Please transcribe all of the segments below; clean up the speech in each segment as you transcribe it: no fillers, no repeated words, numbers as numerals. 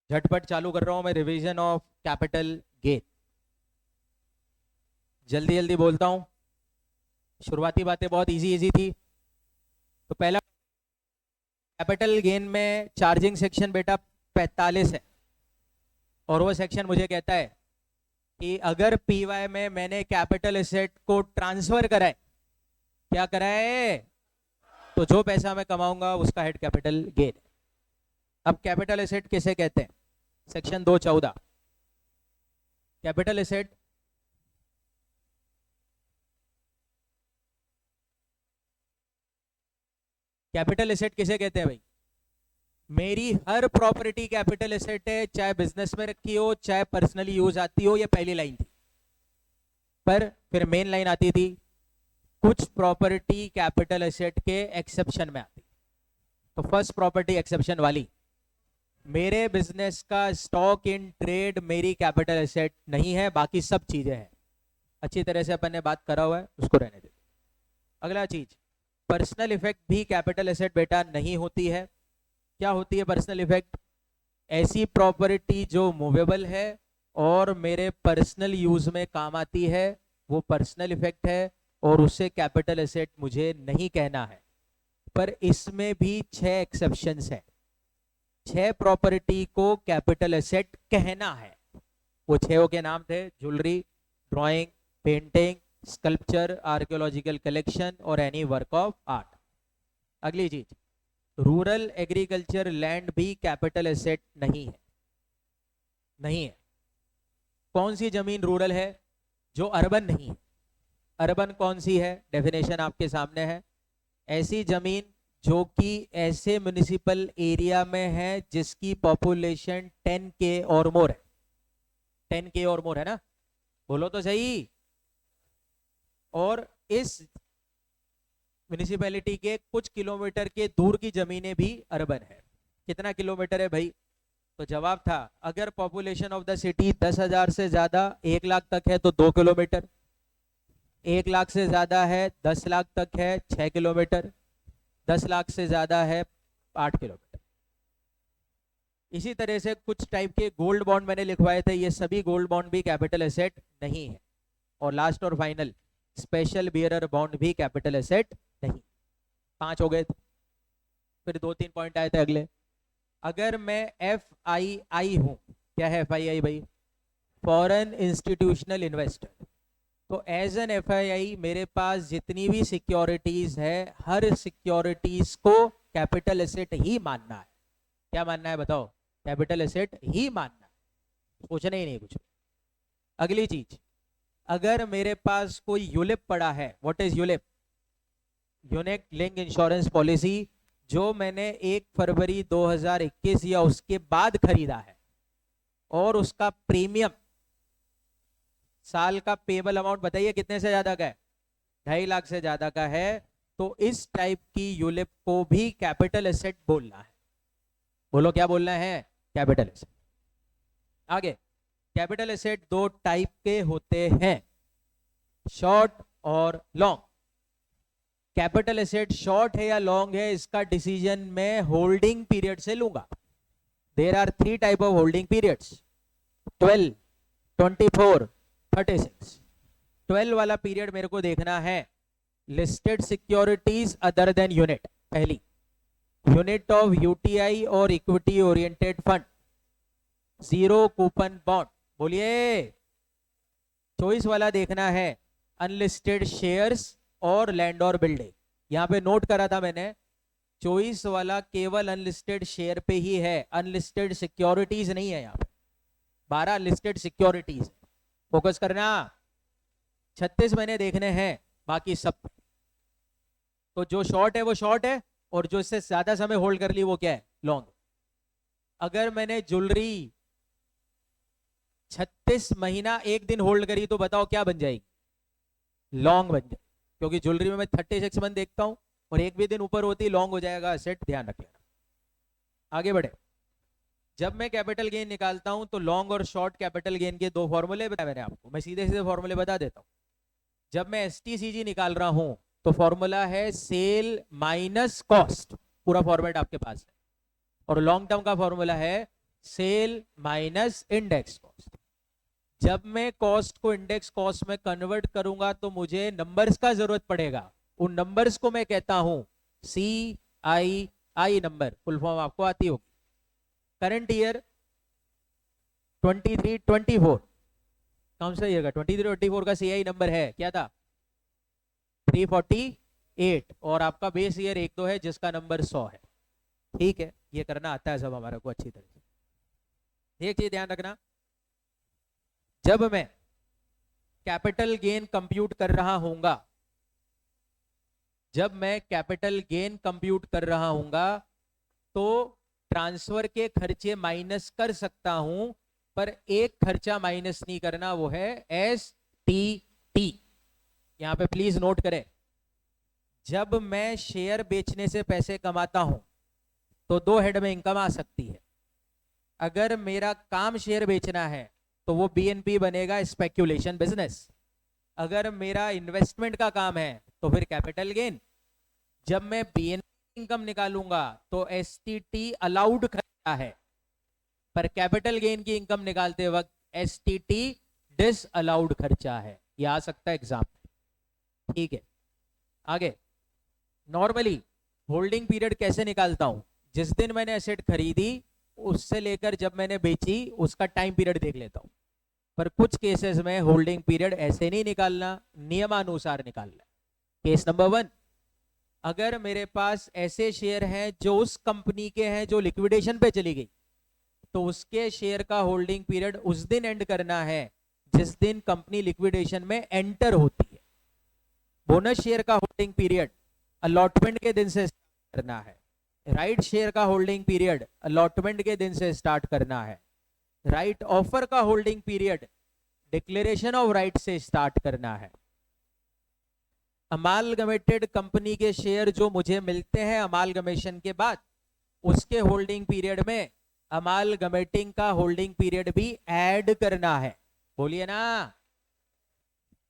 झटपट चालू कर रहा हूं मैं रिवीजन ऑफ कैपिटल गेन। जल्दी जल्दी बोलता हूं, शुरुआती बातें बहुत इजी इजी थी। तो पहला कैपिटल गेन में चार्जिंग सेक्शन बेटा 45 है, और वो सेक्शन मुझे कहता है कि अगर पीवाई में मैंने कैपिटल एसेट को ट्रांसफर कराए, क्या कराए, तो जो पैसा मैं कमाऊंगा उसका हेड कैपिटल गेन। अब कैपिटल एसेट किसे कहते हैं? Section 214 capital asset capital asset किसे कहते हैं भाई? मेरी हर प्रॉपर्टी कैपिटल एसेट है, चाहे बिजनेस में रखी हो चाहे पर्सनली यूज आती हो। ये पहली लाइन थी, पर फिर मेन लाइन आती थी कुछ प्रॉपर्टी कैपिटल एसेट के एक्सेप्शन में आती। तो फर्स्ट प्रॉपर्टी एक्सेप्शन वाली, मेरे बिजनेस का स्टॉक इन ट्रेड मेरी कैपिटल एसेट नहीं है, बाकी सब चीजें हैं। अच्छी तरह से अपन ने बात करा हुआ है, उसको रहने दे। अगला चीज, पर्सनल इफेक्ट भी कैपिटल एसेट बेटा नहीं होती है। क्या होती है पर्सनल इफेक्ट? ऐसी प्रॉपर्टी जो मूवेबल है और मेरे पर्सनल यूज में काम आती है, वो पर्सनल इफेक्ट है, और उससे कैपिटल एसेट मुझे नहीं कहना है। पर इसमें भी 6 एक्सेप्शंस है। 6 प्रॉपर्टी को कैपिटल एसेट कहना है। वो 6 के नाम थे: jewellery, drawing, painting, sculpture, archaeological collection और एनी वर्क ऑफ आर्ट। अगली चीज, रूरल एग्रीकल्चर लैंड भी कैपिटल एसेट नहीं है। नहीं है। कौन सी जमीन रूरल है? जो अर्बन नहीं है। अर्बन कौन सी है? डेफिनेशन आपके सामने है। ऐसी जमीन जो कि ऐसे म्युनिसिपल एरिया में है जिसकी पॉपुलेशन 10K और मोर है। 10K और मोर है ना, बोलो तो सही। और इस म्युनिसिपैलिटी के कुछ किलोमीटर के दूर की जमीनें भी अर्बन है। कितना किलोमीटर है भाई? तो जवाब था, अगर पॉपुलेशन ऑफ द सिटी 10,000 से ज्यादा 1 लाख तक है तो 2 किलोमीटर, 1 लाख से ज्यादा है 10 लाख तक है 6 किलोमीटर, 10 लाख से ज्यादा है 8 किलोमीटर। इसी तरह से कुछ टाइप के गोल्ड बॉन्ड मैंने लिखवाए थे, ये सभी गोल्ड बॉन्ड भी कैपिटल एसेट नहीं है। और लास्ट और फाइनल, स्पेशल बियरर बॉन्ड भी कैपिटल एसेट नहीं। 5 हो गए थे, फिर 2-3 पॉइंट आए थे अगले। अगर मैं FII हूं, क्या है FII भाई? Foreign institutional investor. तो एज एन FII मेरे पास जितनी भी सिक्योरिटीज है, हर सिक्योरिटीज को कैपिटल एसेट ही मानना है। क्या मानना है बताओ? कैपिटल एसेट ही मानना है, सोचना ही नहीं कुछ। अगली चीज, अगर मेरे पास कोई यूलिप पड़ा है, what is ULIP? Unit link insurance policy, जो मैंने 1 फरवरी 2021 या उसके बाद खरीदा है, और उसका प्रीमियम, साल का पेबल अमाउंट बताइए कितने से ज्यादा का है? 2.5 लाख से ज्यादा का है, तो इस टाइप की यूलिप को भी कैपिटल एसेट बोलना है। बोलो क्या बोलना है? Capital asset. आगे, कैपिटल एसेट 2 टाइप के होते हैं, शॉर्ट और लॉन्ग। कैपिटल एसेट शॉर्ट है या लॉन्ग है, इसका डिसीजन मैं होल्डिंग पीरियड से लूंगा। There are 3 type of holding periods: 12, 24, 36। 12 वाला पीरियड मेरे को देखना है listed securities other than unit. पहली, यूनिट ऑफ UTI और equity oriented fund, 0 coupon bond. बोलिए। 24 वाला देखना है अनलिस्टेड शेयर्स और लैंड और बिल्डिंग। यहां पे नोट करा था मैंने, 24 वाला केवल अनलिस्टेड शेयर पे ही है, अनलिस्टेड सिक्योरिटीज नहीं है। यहां पे 12 लिस्टेड सिक्योरिटीज, फोकस करना। 36 मैंने देखने हैं, बाकी सब। तो जो शॉर्ट है वो शॉर्ट है, और जो इससे ज्यादा समय होल्ड कर ली वो क्या है? लॉन्ग। अगर मैंने ज्वेलरी 36 महीना 1 दिन होल्ड करी तो बताओ क्या बन जाएगी? लॉन्ग बन जाएगी, क्योंकि ज्वेलरी में मैं 36 मंथ देखता हूं, और 1 भी दिन ऊपर होती लॉन्ग हो जाएगा। सेट, ध्यान रख लेना। आगे बढ़े। जब मैं कैपिटल गेन निकालता हूं तो लॉन्ग और शॉर्ट कैपिटल गेन के 2 फॉर्मूले बताए मैंने आपको, मैं सीधे सीधे फॉर्मूले बता देता हूं। जब मैं STCG निकाल रहा हूं तो फॉर्मूला है सेल माइनस कॉस्ट, पूरा फॉर्मेट आपके पास है। और लॉन्ग टर्म का फॉर्मूला है सेल माइनस इंडेक्स कॉस्ट। जब मैं कॉस्ट को इंडेक्स कॉस्ट में कन्वर्ट करूंगा तो मुझे नंबर्स का जरूरत पड़ेगा। उन नंबर्स को मैं कहता हूं CII नंबर, फुल फॉर्म आपको आती होगी। करंट ईयर 23-24, कौन सा ईयर का 23-24 का CII नंबर है, क्या था 348, और आपका बेस ईयर 1-2 है जिसका नंबर 100 है। ठीक है, ये करना आता है सब हमारे को अच्छी तरह से। एक चीज ध्यान रखना, जब मैं कैपिटल गेन कंप्यूट कर रहा हूंगा, जब मैं कैपिटल गेन कंप्यूट कर रहा हूंगा तो ट्रांसफर के खर्चे माइनस कर सकता हूं, पर एक खर्चा माइनस नहीं करना, वो है STT। यहां पे प्लीज नोट करें, जब मैं शेयर बेचने से पैसे कमाता हूं तो 2 हेड में इनकम आ सकती है। अगर मेरा काम शेयर बेचना है तो वो BNP बनेगा, स्पेक्यूलेशन बिजनेस। अगर मेरा इन्वेस्टमेंट का काम है तो फिर कैपिटल गेन। जब मैं BNP इनकम निकालूंगा तो STT अलाउड खर्चा है, पर कैपिटल गेन की इनकम निकालते वक्त STT डिस अलाउड खर्चा है। ये आ सकता है एग्जाम में। ठीक है, आगे नॉर्मली होल्डिंग पीरियड कैसे निकालता हूं, जिस दिन मैंने एसेट खरीदी उससे लेकर जब मैंने बेची उसका टाइम पीरियड देख लेता हूं। पर कुछ केसेस में होल्डिंग पीरियड ऐसे नहीं निकालना, नियमानुसार निकालना। केस नंबर 1, अगर मेरे पास ऐसे शेयर हैं जो उस कंपनी के हैं जो लिक्विडेशन पे चली गई, तो उसके शेयर का होल्डिंग पीरियड उस दिन एंड करना है जिस दिन कंपनी लिक्विडेशन में एंटर होती है। बोनस शेयर का होल्डिंग पीरियड अलॉटमेंट के दिन से करना है। राइट शेयर का होल्डिंग पीरियड अलॉटमेंट के दिन से स्टार्ट करना है। राइट ऑफर का holding period declaration of right से स्टार्ट करना है। अमालगमेटेड कंपनी के शेयर जो मुझे मिलते हैं अमालगमेशन के बाद, उसके होल्डिंग पीरियड में अमालगमेटिंग का होल्डिंग पीरियड भी ऐड करना है। बोलिए ना,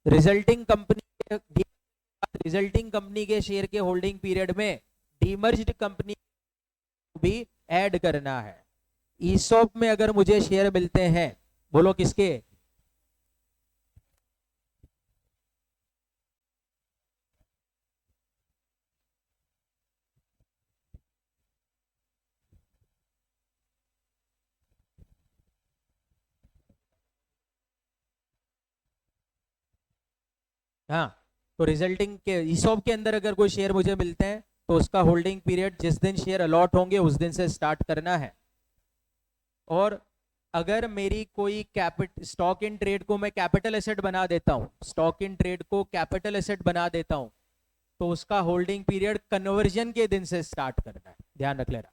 रिजल्टिंग कंपनी के शेयर के होल्डिंग पीरियड में डीमर्ज्ड कंपनी भी ऐड करना है। ईसॉप में अगर मुझे शेयर मिलते हैं, बोलो किसके, हाँ, तो रिजल्टिंग के ईसॉप के अंदर अगर कोई शेयर मुझे मिलते हैं तो उसका होल्डिंग पीरियड जिस दिन शेयर अलॉट होंगे उस दिन से स्टार्ट करना है। और अगर मेरी कोई स्टॉक इन ट्रेड को मैं कैपिटल एसेट बना देता हूं, स्टॉक इन ट्रेड को कैपिटल एसेट बना देता हूं, तो उसका होल्डिंग पीरियड कन्वर्जन के दिन से स्टार्ट करना है, ध्यान रख लेना।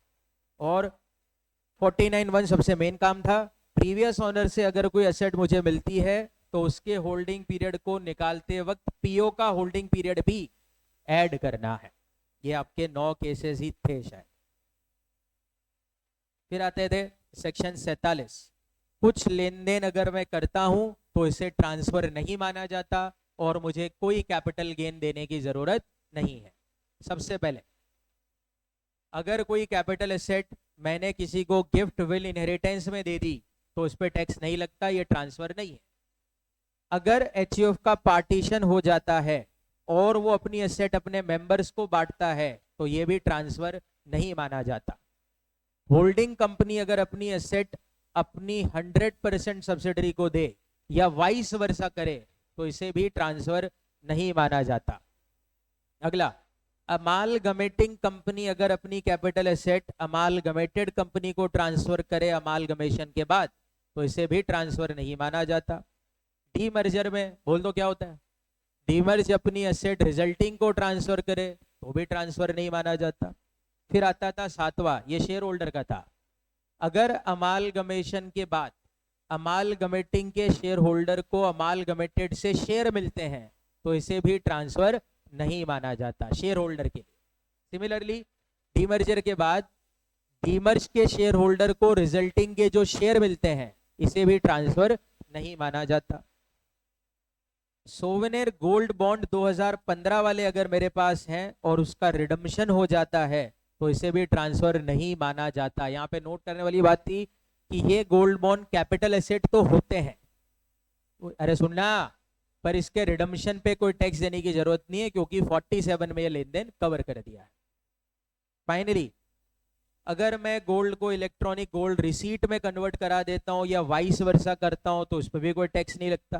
और 49(1) सबसे मेन काम था, प्रीवियस ओनर से अगर कोई एसेट मुझे मिलती है तो उसके होल्डिंग पीरियड को निकालते वक्त PO का होल्डिंग पीरियड भी ऐड करना है। ये आपके 9 केसेस ही थे शायद। फिर आते थे सेक्शन 47, कुछ लेन देन अगर मैं करता हूं तो इसे ट्रांसफर नहीं माना जाता और मुझे कोई कैपिटल गेन देने की जरूरत नहीं है। सबसे पहले, अगर कोई कैपिटल एसेट मैंने किसी को गिफ्ट विल इनहेरिटेंस में दे दी तो इस पे टैक्स नहीं लगता, ये ट्रांसफर नहीं है। अगर HUF का पार्टीशन हो जाता है और वो अपनी एसेट अपने मेंबर्स को बांटता है तो ये भी ट्रांसफर नहीं माना जाता। होल्डिंग कंपनी अगर अपनी एसेट अपनी 100% सब्सिडरी को दे या वाइस वर्सा करे तो इसे भी ट्रांसफर नहीं माना जाता। अगला, अमालगमेटिंग कंपनी अगर अपनी कैपिटल एसेट अमालगमेटेड कंपनी को ट्रांसफर करे अमालगमेशन के बाद तो इसे भी ट्रांसफर नहीं माना जाता। डीमर्जर में बोल दो क्या होता है, डीमर्ज अपनी एसेट रिजल्टिंग को ट्रांसफर करे तो भी ट्रांसफर नहीं माना जाता। फिर आता था 7वां, ये शेयर होल्डर का था, अगर अमालगमेशन के बाद अमालगमेटिंग के शेयर होल्डर को अमालगमेटेड से शेयर मिलते हैं तो इसे भी ट्रांसफर नहीं माना जाता शेयर होल्डर के लिए। सिमिलरली डीमर्जर के बाद डीमर्ज के शेयर होल्डर को रिजल्टिंग के जो शेयर मिलते हैं इसे भी ट्रांसफर नहीं माना जाता। सोवेनियर गोल्ड बॉन्ड 2015 वाले अगर मेरे पास हैं और उसका रिडम्पशन हो जाता है तो इसे भी ट्रांसफर नहीं माना जाता। यहाँ पे नोट करने वाली बात थी, कि ये गोल्ड बॉन्ड कैपिटल एसेट तो होते हैं, अरे सुनना, पर इसके रिडम्पशन पे कोई टैक्स देने की जरूरत नहीं है क्योंकि 47 में ये लेन देन कवर कर दिया है। फाइनली अगर मैं गोल्ड को इलेक्ट्रॉनिक गोल्ड रिसीट में कन्वर्ट करा देता हूं या वाइस वर्सा करता हूं तो उस पर भी कोई टैक्स नहीं लगता।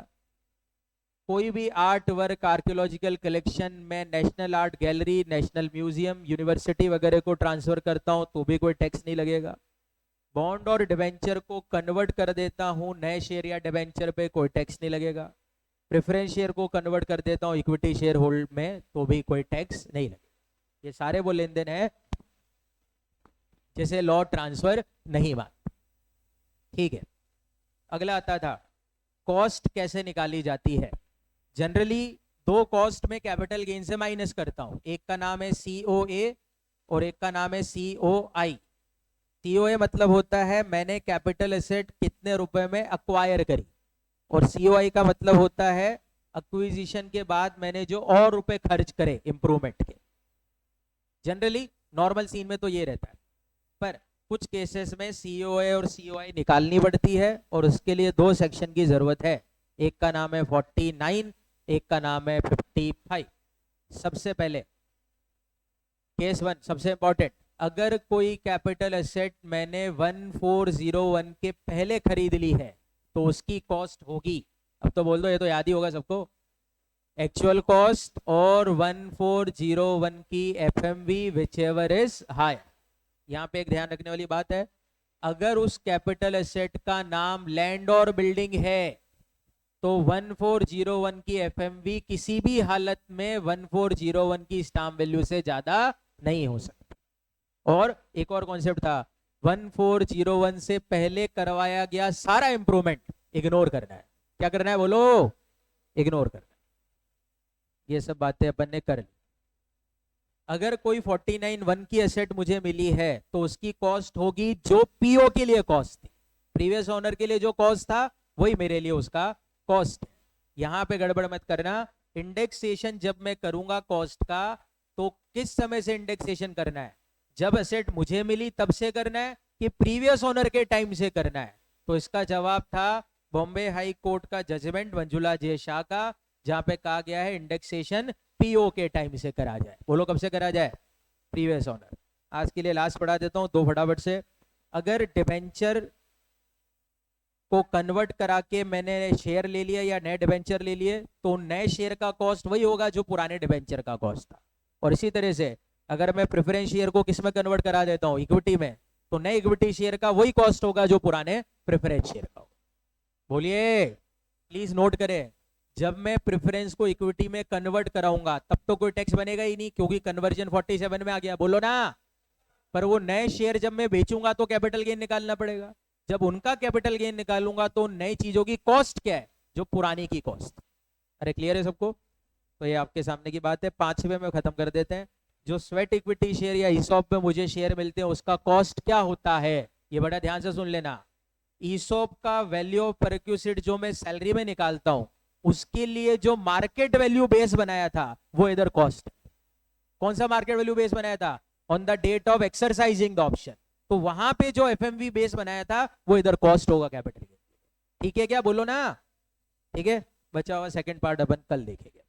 कोई भी आर्ट वर्क आर्कियोलॉजिकल कलेक्शन में national art gallery, national museum, university वगैरह को ट्रांसफर करता हूं तो भी कोई टैक्स नहीं लगेगा। बॉन्ड और डिबेंचर को कन्वर्ट कर देता हूं नए शेयर या डिबेंचर पे, कोई टैक्स नहीं लगेगा। प्रेफरेंस शेयर को कन्वर्ट कर देता हूं इक्विटी शेयर होल्ड में तो भी कोई टैक्स नहीं लगेगा। ये सारे वो लेन देन है जैसे लॉ ट्रांसफर नहीं मानता। ठीक है, अगला आता था कॉस्ट कैसे निकाली जाती है। जनरली दो कॉस्ट में कैपिटल गेन से माइनस करता हूं, एक का नाम है COA और एक का नाम है COI। COA मतलब होता है मैंने कैपिटल एसेट कितने रुपए में अक्वायर करी, और COI का मतलब होता है एक्विजिशन के बाद मैंने जो और रुपए खर्च करे इंप्रूवमेंट के। जनरली नॉर्मल सीन में तो ये रहता है, पर कुछ केसेस में COA और COI निकालनी पड़ती है और उसके लिए दो सेक्शन की जरूरत है, एक का नाम है 49, एक का नाम है 55। सबसे पहले केस 1 सबसे इंपॉर्टेंट, अगर कोई कैपिटल एसेट मैंने 1401 के पहले खरीद ली है तो उसकी कॉस्ट होगी, अब तो बोल दो, ये तो याद ही होगा सबको, एक्चुअल कॉस्ट और 1401 की FMV whichever is higher. यहां पे एक ध्यान रखने वाली बात है, अगर उस कैपिटल एसेट का नाम लैंड और बिल्डिंग है तो 1401 की FMV किसी भी हालत में 1401 की स्टाम्प वैल्यू से ज्यादा नहीं हो सकती। और एक और कॉन्सेप्ट था, 1401 से पहले करवाया गया सारा इंप्रूवमेंट इग्नोर करना है। क्या करना है बोलो? इग्नोर करना है। ये सब बातें अपन ने कर ली। अगर कोई 49(1) की एसेट मुझे मिली है तो उसकी कॉस्ट होगी जो PO के लिए कॉस्ट थी, प्रीवियस ओनर के लिए जो कॉस्ट था वही मेरे लिए उसका कॉस्ट है। यहां पे गड़बड़ मत करना, इंडेक्सेशन जब मैं करूंगा कॉस्ट का तो किस समय से इंडेक्सेशन करना है, जब एसेट मुझे मिली तब से करना है कि प्रीवियस ओनर के टाइम से करना है। तो इसका जवाब था बॉम्बे हाई कोर्ट का जजमेंट मंजुला जे शाह का, जहां पे कहा गया है इंडेक्सेशन PO के टाइम से करा जाए। बोलो कब से करा जाए? Previous owner. आज के लिए लास्ट पढ़ा देता हूं दो फटाफट से। अगर डिबेंचर को कन्वर्ट करा के मैंने शेयर ले लिया या नए डिबेंचर ले लिए तो नए शेयर का कॉस्ट वही होगा जो पुराने डिबेंचर का कॉस्ट था। और इसी तरह से अगर मैं प्रेफरेंस शेयर को किस में कन्वर्ट करा देता हूं, इक्विटी में, तो नए इक्विटी शेयर का वही कॉस्ट होगा जो पुराने प्रेफरेंस शेयर का होगा। बोलिए, प्लीज नोट करें, जब मैं प्रेफरेंस को इक्विटी में कन्वर्ट कराऊंगा तब तो कोई टैक्स बनेगा ही नहीं क्योंकि कन्वर्जन 47 में आ गया, बोलो ना। पर वो नए शेयर जब मैं बेचूंगा तो कैपिटल गेन निकालना पड़ेगा, जब उनका कैपिटल गेन निकालूंगा तो नई चीजों की कॉस्ट क्या है, जो पुरानी की कॉस्ट। अरे क्लियर है सबको? तो ये आपके सामने की बात है। 5वें में खत्म कर देते हैं। जो स्वेट इक्विटी शेयर या ईसॉप में मुझे शेयर मिलते हैं उसका कॉस्ट क्या होता है, ये बड़ा ध्यान से सुन लेना। ईसॉप का वैल्यू ऑफ परक्यूसिट जो मैं सैलरी में निकालता हूं उसके लिए जो मार्केट वैल्यू बेस बनाया था वो इधर कॉस्ट। कौन सा मार्केट वैल्यू बेस बनाया था? On the date of exercising the option. तो वहां पे जो FMV बेस बनाया था वो इधर कॉस्ट होगा कैपिटल गेन। ठीक है क्या? बोलो ना। ठीक है, बचा हुआ सेकंड पार्ट अपन कल देखेंगे।